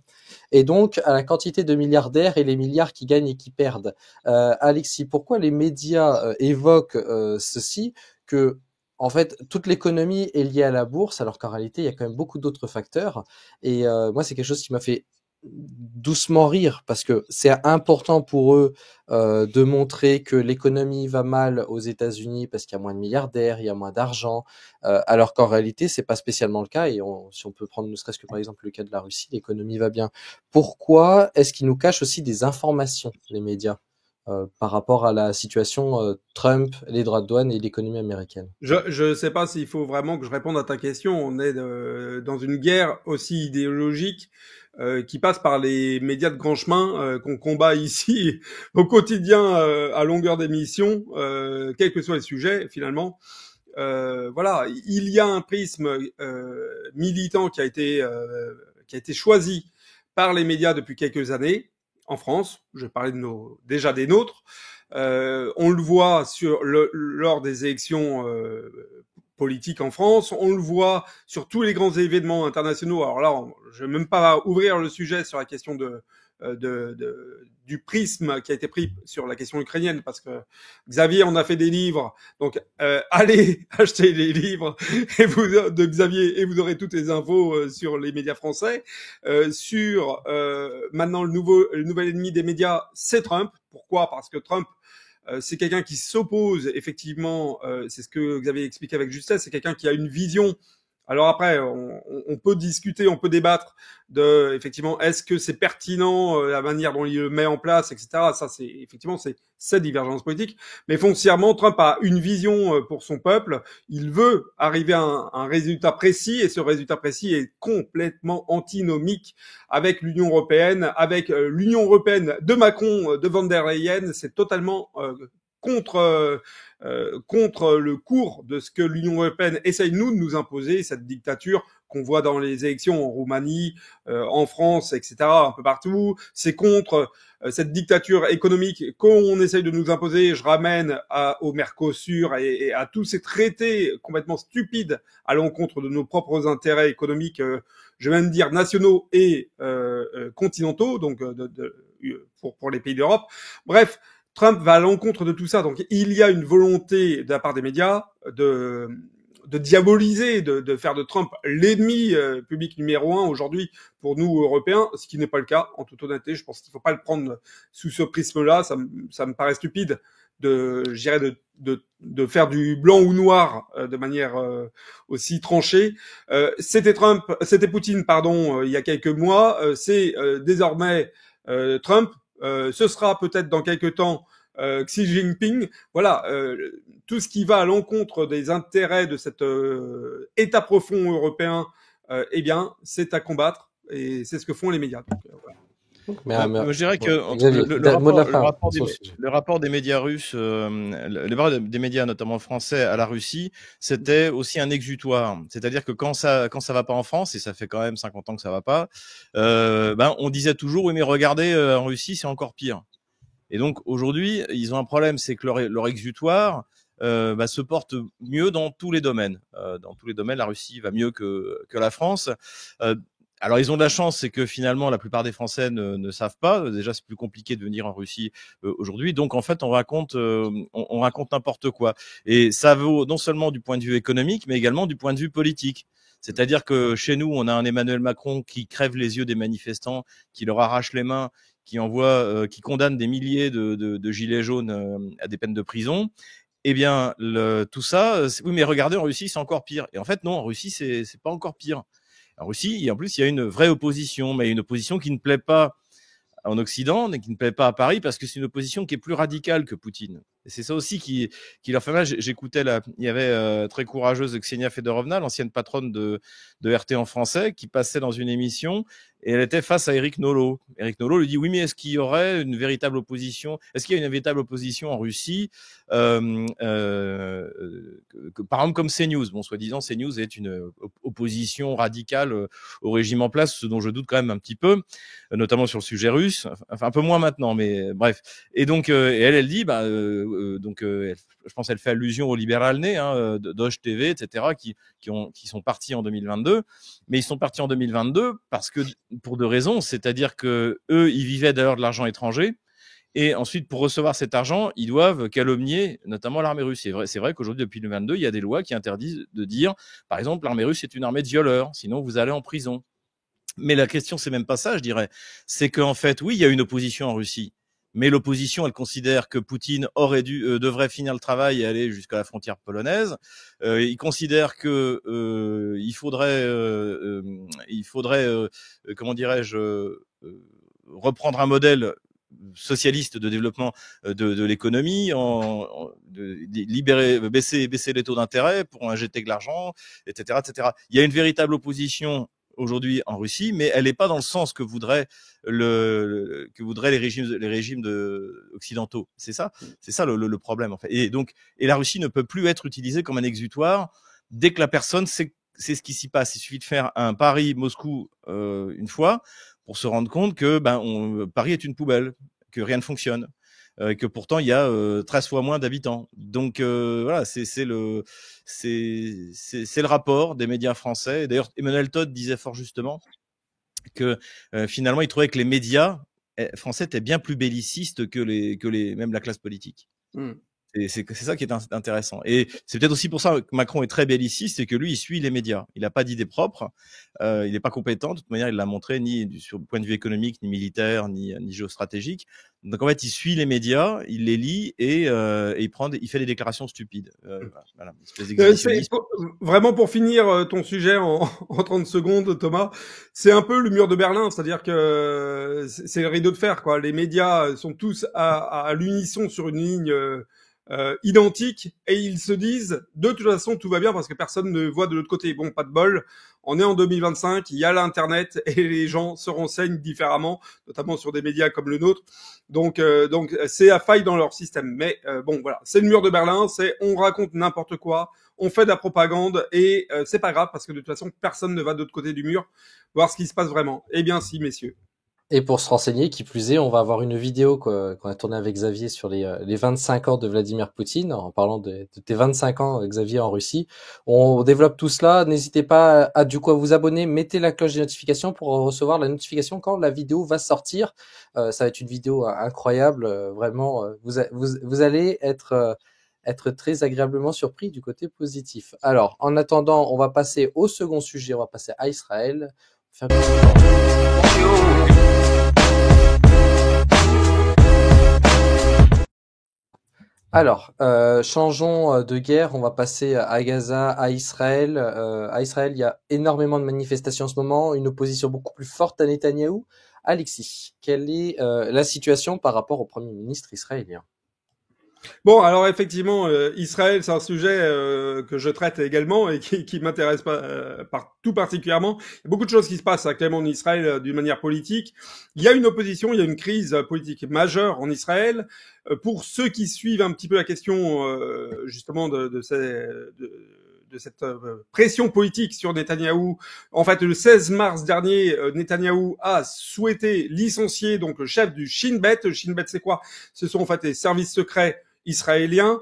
[SPEAKER 1] et donc à la quantité de milliardaires et les milliards qui gagnent et qui perdent. Alexis, pourquoi les médias évoquent ceci, que en fait toute l'économie est liée à la bourse alors qu'en réalité il y a quand même beaucoup d'autres facteurs et moi c'est quelque chose qui m'a fait doucement rire parce que c'est important pour eux de montrer que l'économie va mal aux États-Unis parce qu'il y a moins de milliardaires, il y a moins d'argent, alors qu'en réalité c'est pas spécialement le cas et si on peut prendre ne serait-ce que par exemple le cas de la Russie, l'économie va bien. Pourquoi est-ce qu'ils nous cachent aussi des informations, les médias, par rapport à la situation Trump, les droits de douane et l'économie américaine?
[SPEAKER 9] Je sais pas s'il faut vraiment que je réponde à ta question. On est dans une guerre aussi idéologique qui passe par les médias de grand chemin qu'on combat ici au quotidien à longueur d'émission, quels que soient les sujets finalement. Voilà, il y a un prisme militant qui a été choisi par les médias depuis quelques années en France. Je parlais déjà des nôtres. On le voit lors des élections politiques en France, on le voit sur tous les grands événements internationaux. Alors là, je vais même pas ouvrir le sujet sur la question du prisme qui a été pris sur la question ukrainienne, parce que Xavier en a fait des livres, donc allez acheter les livres de Xavier et vous aurez toutes les infos sur les médias français. Maintenant le nouvel ennemi des médias, c'est Trump. Pourquoi ? Parce que Trump, c'est quelqu'un qui s'oppose, effectivement, c'est ce que Xavier expliqué avec justesse, c'est quelqu'un qui a une vision. Alors après, on peut discuter, on peut débattre de, effectivement, est-ce que c'est pertinent la manière dont il le met en place, etc. Ça, c'est effectivement c'est divergence politique. Mais foncièrement, Trump a une vision pour son peuple. Il veut arriver à un résultat précis, et ce résultat précis est complètement antinomique avec l'Union européenne, de Macron, de Van der Leyen. C'est totalement contre le cours de ce que l'Union européenne essaye de nous imposer, cette dictature qu'on voit dans les élections en Roumanie, en France, etc., un peu partout. C'est contre cette dictature économique qu'on essaye de nous imposer. Je ramène au Mercosur et à tous ces traités complètement stupides à l'encontre de nos propres intérêts économiques, je vais même dire nationaux et continentaux, donc pour les pays d'Europe. Bref, Trump va à l'encontre de tout ça. Donc, il y a une volonté de la part des médias de diaboliser, de faire de Trump l'ennemi public numéro 1 aujourd'hui pour nous, Européens, ce qui n'est pas le cas, en toute honnêteté. Je pense qu'il ne faut pas le prendre sous ce prisme-là. Ça me paraît stupide de faire du blanc ou noir de manière aussi tranchée. C'était Poutine, il y a quelques mois. C'est désormais Trump. Ce sera peut-être dans quelques temps Xi Jinping. Voilà, tout ce qui va à l'encontre des intérêts de cet État profond européen, eh bien, c'est à combattre, et c'est ce que font les médias. Donc, voilà.
[SPEAKER 6] Je dirais que le rapport des médias russes, le rapport des médias notamment français à la Russie, c'était aussi un exutoire. C'est-à-dire que quand ça va pas en France, et ça fait quand même 50 ans que ça va pas, on disait toujours oui mais regardez en Russie c'est encore pire. Et donc aujourd'hui ils ont un problème, c'est que leur exutoire se porte mieux dans tous les domaines. Dans tous les domaines, la Russie va mieux que la France. Alors ils ont de la chance, c'est que finalement la plupart des Français ne savent pas. Déjà c'est plus compliqué de venir en Russie aujourd'hui, donc en fait on raconte n'importe quoi. Et ça vaut non seulement du point de vue économique, mais également du point de vue politique. C'est-à-dire que chez nous on a un Emmanuel Macron qui crève les yeux des manifestants, qui leur arrache les mains, qui condamne des milliers de gilets jaunes à des peines de prison. Eh bien tout ça, oui mais regardez en Russie c'est encore pire. Et en fait non, en Russie c'est pas encore pire. En Russie, en plus, il y a une vraie opposition, mais une opposition qui ne plaît pas en Occident, mais qui ne plaît pas à Paris, parce que c'est une opposition qui est plus radicale que Poutine. Et c'est ça aussi qui leur fait mal. J'écoutais il y avait très courageuse Ksenia Fedorovna, l'ancienne patronne de RT en français, qui passait dans une émission et elle était face à Éric Nolot. Éric Nolot lui dit oui, mais est-ce qu'il y aurait une véritable opposition? Est-ce qu'il y a une véritable opposition en Russie, par exemple comme CNews? Bon, soi-disant CNews est une opposition radicale au régime en place, ce dont je doute quand même un petit peu, notamment sur le sujet russe. Enfin, un peu moins maintenant, mais bref. Et donc, et elle dit, je pense qu'elle fait allusion au Liberalné, Doge TV, etc., qui sont partis en 2022. Mais ils sont partis en 2022 parce que pour deux raisons, c'est-à-dire que eux, ils vivaient d'ailleurs de l'argent étranger. Et ensuite, pour recevoir cet argent, ils doivent calomnier notamment l'armée russe. C'est vrai qu'aujourd'hui, depuis 2022, il y a des lois qui interdisent de dire, par exemple, l'armée russe est une armée de violeurs, sinon vous allez en prison. Mais la question, c'est même pas ça, je dirais. C'est qu'en fait, oui, il y a une opposition en Russie. Mais l'opposition, elle considère que Poutine devrait finir le travail et aller jusqu'à la frontière polonaise. Il considère que il faudrait, comment dirais-je, reprendre un modèle socialiste de développement de l'économie, baisser les taux d'intérêt pour injecter de l'argent, etc., etc. Il y a une véritable opposition aujourd'hui en Russie, mais elle n'est pas dans le sens que voudraient les régimes occidentaux. C'est ça le problème en fait. Et la Russie ne peut plus être utilisée comme un exutoire dès que la personne sait ce qui s'y passe. Il suffit de faire un Paris-Moscou une fois pour se rendre compte que Paris est une poubelle, que rien ne fonctionne. Que pourtant il y a 13 fois moins d'habitants. Donc voilà, c'est le rapport des médias français. D'ailleurs, Emmanuel Todd disait fort justement que finalement il trouvait que les médias français étaient bien plus bellicistes que même la classe politique. Et c'est ça qui est intéressant. Et c'est peut-être aussi pour ça que Macron est très belliciste, c'est que lui, il suit les médias. Il n'a pas d'idée propre, il n'est pas compétent. De toute manière, il l'a montré ni sur le point de vue économique, ni militaire, ni géostratégique. Donc en fait, il suit les médias, il les lit et il fait des déclarations stupides. Voilà,
[SPEAKER 9] vraiment pour finir ton sujet en 30 secondes, Thomas, c'est un peu le mur de Berlin, c'est-à-dire que c'est le rideau de fer, quoi. Les médias sont tous à l'unisson sur une ligne identiques et ils se disent de toute façon tout va bien parce que personne ne voit de l'autre côté. Bon, pas de bol, on est en 2025, il y a l'internet et les gens se renseignent différemment, notamment sur des médias comme le nôtre. Donc c'est à faille dans leur système. Mais bon, voilà, c'est le mur de Berlin, c'est on raconte n'importe quoi, on fait de la propagande et c'est pas grave parce que de toute façon personne ne va de l'autre côté du mur voir ce qui se passe vraiment. Eh bien si, messieurs.
[SPEAKER 1] Et pour se renseigner, qui plus est, on va avoir une vidéo qu'on a tournée avec Xavier sur les 25 ans de Vladimir Poutine, en parlant de tes 25 ans, Xavier, en Russie. On développe tout cela. N'hésitez pas à vous abonner, mettez la cloche des notifications pour recevoir la notification quand la vidéo va sortir. Ça va être une vidéo incroyable, vraiment. Vous allez être très agréablement surpris du côté positif. Alors, en attendant, on va passer au second sujet, on va passer à Israël. Alors, changeons de guerre, on va passer à Gaza, à Israël. À Israël, il y a énormément de manifestations en ce moment, une opposition beaucoup plus forte à Netanyahou. Alexis, quelle est la situation par rapport au Premier ministre israélien ?
[SPEAKER 9] Bon, alors effectivement, Israël, c'est un sujet que je traite également et qui m'intéresse tout particulièrement. Il y a beaucoup de choses qui se passent actuellement en Israël d'une manière politique. Il y a une opposition, il y a une crise politique majeure en Israël. Pour ceux qui suivent un petit peu la question justement de cette pression politique sur Netanyahou. En fait, le 16 mars dernier, Netanyahou a souhaité licencier donc le chef du Shin Bet. Le Shin Bet, c'est quoi ? Ce sont en fait les services secrets israélien.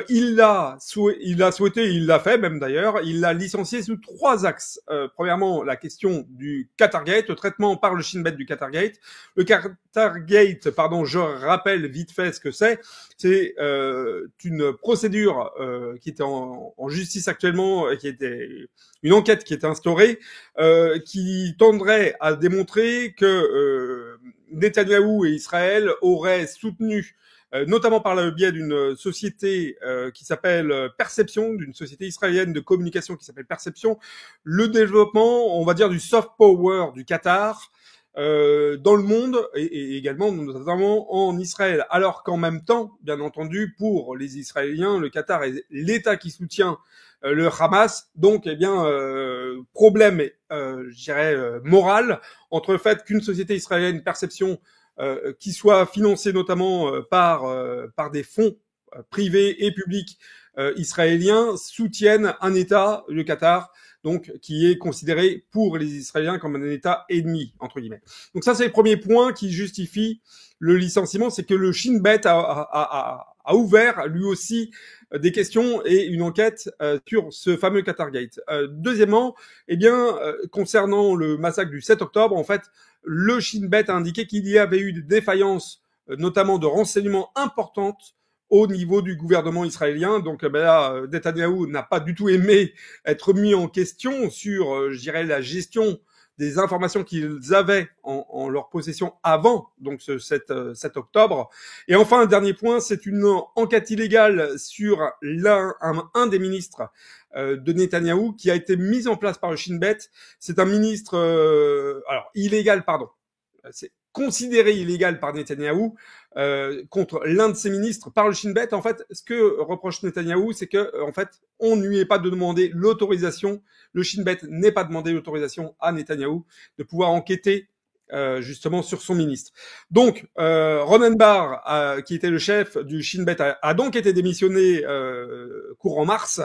[SPEAKER 9] Il l'a souhaité, il l'a fait même d'ailleurs, il l'a licencié sous 3 axes. Premièrement, la question du Qatargate, le traitement par le Shin Bet du Qatargate. Le Qatargate, je rappelle vite fait ce que c'est. C'est une procédure qui était en justice actuellement, qui était une enquête qui était instaurée, qui tendrait à démontrer que Netanyahou et Israël auraient soutenu notamment par le biais d'une société qui s'appelle Perception, d'une société israélienne de communication qui s'appelle Perception, le développement, on va dire, du soft power du Qatar dans le monde et également notamment en Israël. Alors qu'en même temps, bien entendu, pour les Israéliens, le Qatar est l'État qui soutient le Hamas. Donc, eh bien, problème, je dirais, moral entre le fait qu'une société israélienne, perception qui soit financée notamment par des fonds privés et publics israéliens, soutiennent un État, le Qatar, donc qui est considéré pour les Israéliens comme un État ennemi, entre guillemets. Donc ça, c'est le premier point qui justifie le licenciement, c'est que le Shin Bet a ouvert lui aussi des questions et une enquête sur ce fameux Qatargate. Deuxièmement, eh bien, concernant le massacre du 7 octobre, en fait, le Shin Bet a indiqué qu'il y avait eu des défaillances, notamment de renseignements importantes au niveau du gouvernement israélien. Donc là, Netanyahou n'a pas du tout aimé être mis en question sur, je dirais, la gestion des informations qu'ils avaient en leur possession avant donc ce 7 octobre. Et enfin, un dernier point, c'est une enquête illégale sur un des ministres de Netanyahou qui a été mise en place par le Shin Bet. C'est un ministre, illégal, pardon. C'est considéré illégal par Netanyahou contre l'un de ses ministres par le Shin Bet. En fait, ce que reproche Netanyahou, c'est que en fait, on ne lui est pas de demander l'autorisation. Le Shin Bet n'est pas demandé l'autorisation à Netanyahou de pouvoir enquêter justement sur son ministre. Donc, Ronen Bar, qui était le chef du Shin Bet, a donc été démissionné courant mars.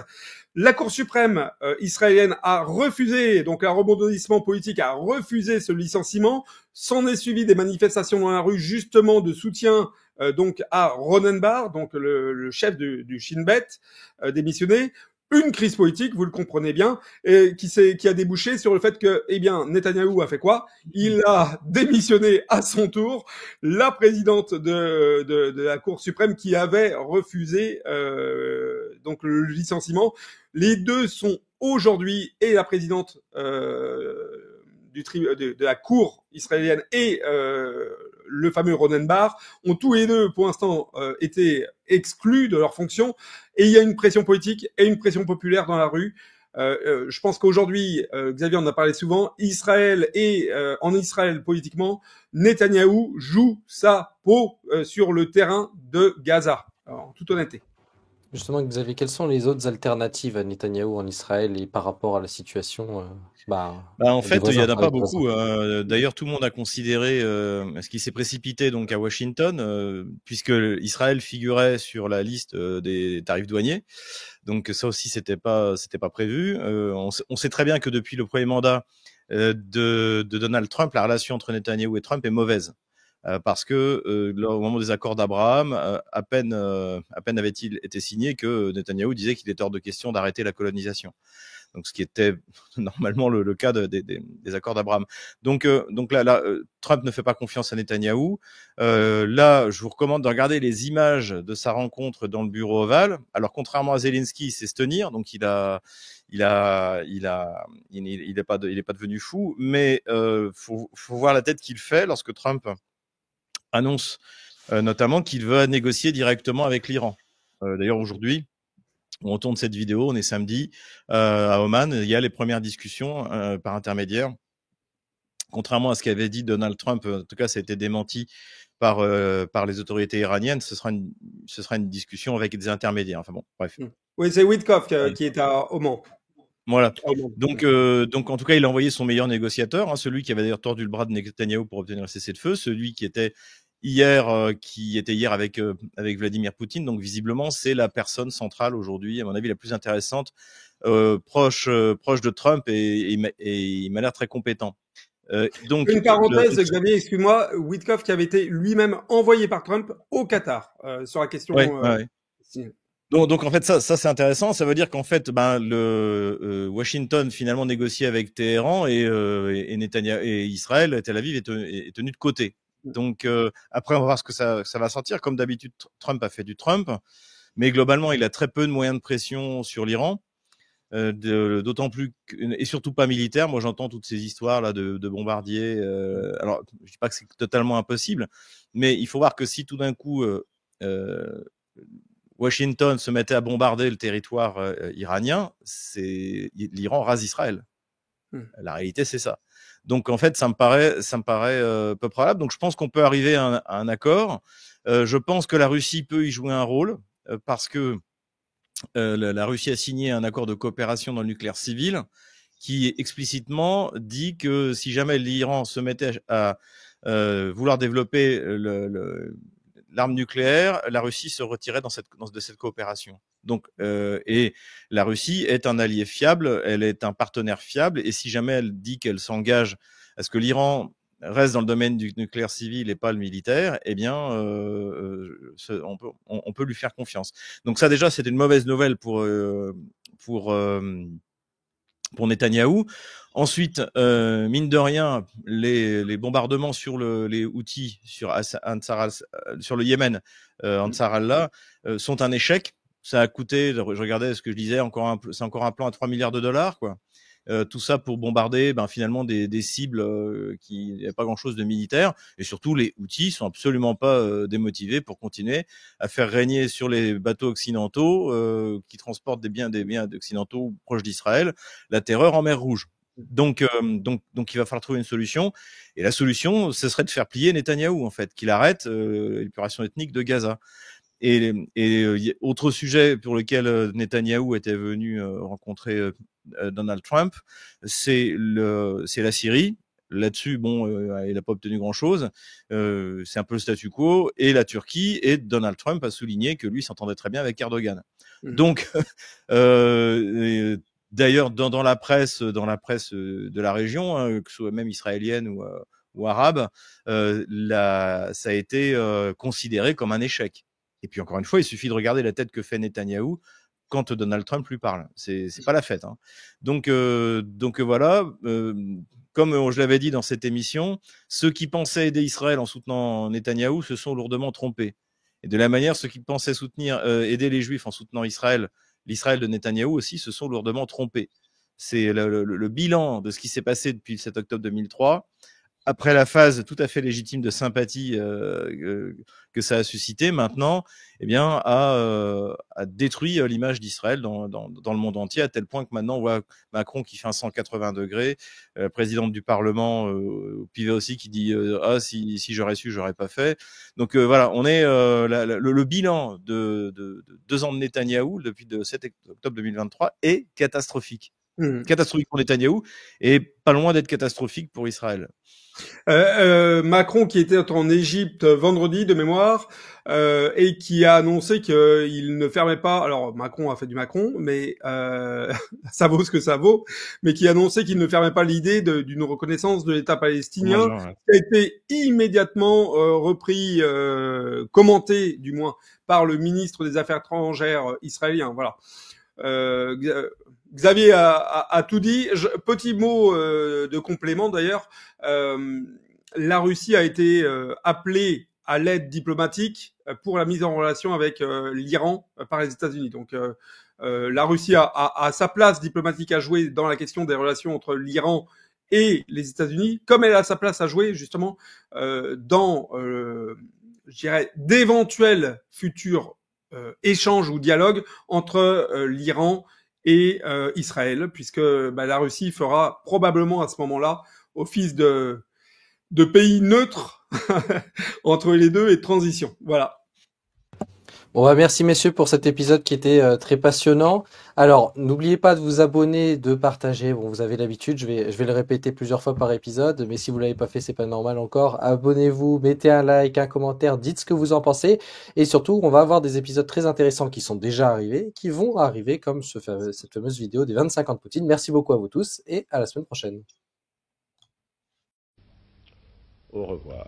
[SPEAKER 9] La Cour suprême israélienne a refusé, donc un rebondissement politique a refusé ce licenciement. S'en est suivi des manifestations dans la rue, justement de soutien donc à Ronen Bar, donc le chef du Shin Bet démissionné. Une crise politique, vous le comprenez bien, et qui a débouché sur le fait que, eh bien, Netanyahou a fait quoi? Il a démissionné à son tour la présidente de la Cour suprême qui avait refusé donc le licenciement. Les deux sont aujourd'hui, et la présidente de la Cour israélienne et le fameux Ronen Bar ont tous les deux, pour l'instant, été exclus de leurs fonctions. Et il y a une pression politique et une pression populaire dans la rue. Je pense qu'aujourd'hui, Xavier en a parlé souvent, Israël et en Israël politiquement, Netanyahou joue sa peau sur le terrain de Gaza, en toute honnêteté.
[SPEAKER 1] Justement, Xavier, quelles sont les autres alternatives à Netanyahou en Israël et par rapport à la situation
[SPEAKER 6] en fait, il n'y en a pas beaucoup. D'ailleurs, tout le monde a considéré ce qui s'est précipité donc à Washington, puisque Israël figurait sur la liste des tarifs douaniers. Donc ça aussi, c'était pas prévu. On sait très bien que depuis le premier mandat de Donald Trump, la relation entre Netanyahou et Trump est mauvaise. Parce que au moment des accords d'Abraham, à peine avait-il été signé que Netanyahou disait qu'il était hors de question d'arrêter la colonisation. Donc, ce qui était normalement le cas des accords d'Abraham. Donc là, Trump ne fait pas confiance à Netanyahou. Là, je vous recommande de regarder les images de sa rencontre dans le bureau ovale. Alors, contrairement à Zelensky, il sait se tenir, donc il est pas devenu fou, mais faut voir la tête qu'il fait lorsque Trump annonce notamment qu'il veut négocier directement avec l'Iran. D'ailleurs, aujourd'hui, on tourne cette vidéo, on est samedi à Oman, il y a les premières discussions par intermédiaire. Contrairement à ce qu'avait dit Donald Trump, en tout cas ça a été démenti par les autorités iraniennes, ce sera une discussion avec des intermédiaires. Enfin bon, bref.
[SPEAKER 9] Oui, c'est Witkoff qui est à Oman.
[SPEAKER 6] Voilà. Donc en tout cas, il a envoyé son meilleur négociateur, celui qui avait d'ailleurs tordu le bras de Netanyahou pour obtenir le cessez-le-feu, celui qui était hier avec Vladimir Poutine. Donc visiblement, c'est la personne centrale aujourd'hui, à mon avis, la plus intéressante, proche de Trump et il m'a l'air très compétent. Donc
[SPEAKER 9] une parenthèse, Xavier, excuse-moi, Witkoff qui avait été lui-même envoyé par Trump au Qatar sur la question.
[SPEAKER 6] Ouais. Donc en fait ça c'est intéressant. Ça veut dire qu'en fait Washington finalement négocie avec Téhéran et Netanyahou et Israël, Tel Aviv est tenu de côté. Donc après on va voir ce que ça va sortir. Comme d'habitude, Trump a fait du Trump, mais globalement il a très peu de moyens de pression sur l'Iran, d'autant plus et surtout pas militaire. Moi j'entends toutes ces histoires là de bombardiers. Alors je dis pas que c'est totalement impossible, mais il faut voir que si tout d'un coup Washington se mettait à bombarder le territoire iranien, l'Iran rase Israël. La réalité, c'est ça. Donc en fait, ça me paraît peu probable. Donc je pense qu'on peut arriver à un accord. Je pense que la Russie peut y jouer un rôle parce que la Russie a signé un accord de coopération dans le nucléaire civil qui explicitement dit que si jamais l'Iran se mettait à vouloir développer l'arme nucléaire, la Russie se retirait de cette coopération. Donc, et la Russie est un allié fiable, elle est un partenaire fiable, et si jamais elle dit qu'elle s'engage à ce que l'Iran reste dans le domaine du nucléaire civil et pas le militaire, eh bien, on peut lui faire confiance. Donc ça déjà, c'était une mauvaise nouvelle pour Netanyahou. Ensuite, mine de rien, les bombardements sur les Houthis, sur le Yémen, Ansar Allah, sont un échec. Ça a coûté, je regardais ce que je disais, c'est encore un plan à 3 milliards de dollars, quoi. Tout ça pour bombarder finalement des cibles qui n'avaient pas grand-chose de militaire. Et surtout, les Houthis sont absolument pas démotivés pour continuer à faire régner sur les bateaux occidentaux qui transportent des biens occidentaux proches d'Israël la terreur en mer Rouge. Donc il va falloir trouver une solution. Et la solution, ce serait de faire plier Netanyahou, en fait, qu'il arrête l'épuration ethnique de Gaza. Et autre sujet pour lequel Netanyahou était venu rencontrer Donald Trump, c'est la Syrie. Là-dessus, il n'a pas obtenu grand-chose. C'est un peu le statu quo. Et la Turquie, et Donald Trump a souligné que lui s'entendait très bien avec Erdogan. Donc, d'ailleurs, dans la presse de la région, que ce soit même israélienne ou arabe, ça a été considéré comme un échec. Et puis encore une fois, il suffit de regarder la tête que fait Netanyahou quand Donald Trump lui parle. C'est pas la fête, hein. Donc voilà. Comme je l'avais dit dans cette émission, ceux qui pensaient aider Israël en soutenant Netanyahou se sont lourdement trompés. Et de la manière, ceux qui pensaient aider les Juifs en soutenant l'Israël de Netanyahou aussi se sont lourdement trompés. C'est le bilan de ce qui s'est passé depuis le 7 octobre 2003. Après la phase tout à fait légitime de sympathie que ça a suscité, maintenant, a détruit l'image d'Israël dans le monde entier, à tel point que maintenant on voit Macron qui fait un 180 degrés, présidente du Parlement, Pivet aussi, qui dit si j'aurais su, j'aurais pas fait. Donc voilà, on est le bilan de 2 ans de Netanyahou depuis le 7 octobre 2023 est catastrophique. Catastrophique pour Netanyahou et pas loin d'être catastrophique pour Israël.
[SPEAKER 9] Macron qui était en Égypte vendredi de mémoire et qui a annoncé qu'il ne fermait pas. Alors Macron a fait du Macron, mais ça vaut ce que ça vaut. Mais qui a annoncé qu'il ne fermait pas l'idée d'une reconnaissance de l'État palestinien, qui a été immédiatement repris, commenté du moins par le ministre des Affaires étrangères israélien. Voilà. Xavier a tout dit. Petit mot de complément d'ailleurs. La Russie a été appelée à l'aide diplomatique pour la mise en relation avec l'Iran par les États-Unis. Donc la Russie a sa place diplomatique à jouer dans la question des relations entre l'Iran et les États-Unis, comme elle a sa place à jouer justement dans, je dirais, d'éventuels futurs échanges ou dialogues entre l'Iran et Israël, puisque la Russie fera probablement à ce moment-là office de pays neutre entre les deux et de transition. Voilà.
[SPEAKER 1] Bon, merci messieurs pour cet épisode qui était très passionnant. Alors, n'oubliez pas de vous abonner, de partager. Bon, vous avez l'habitude, je vais le répéter plusieurs fois par épisode, mais si vous l'avez pas fait, c'est pas normal encore. Abonnez-vous, mettez un like, un commentaire, dites ce que vous en pensez. Et surtout, on va avoir des épisodes très intéressants qui sont déjà arrivés, qui vont arriver comme cette fameuse vidéo des 25 ans de Poutine. Merci beaucoup à vous tous et à la semaine prochaine.
[SPEAKER 7] Au revoir.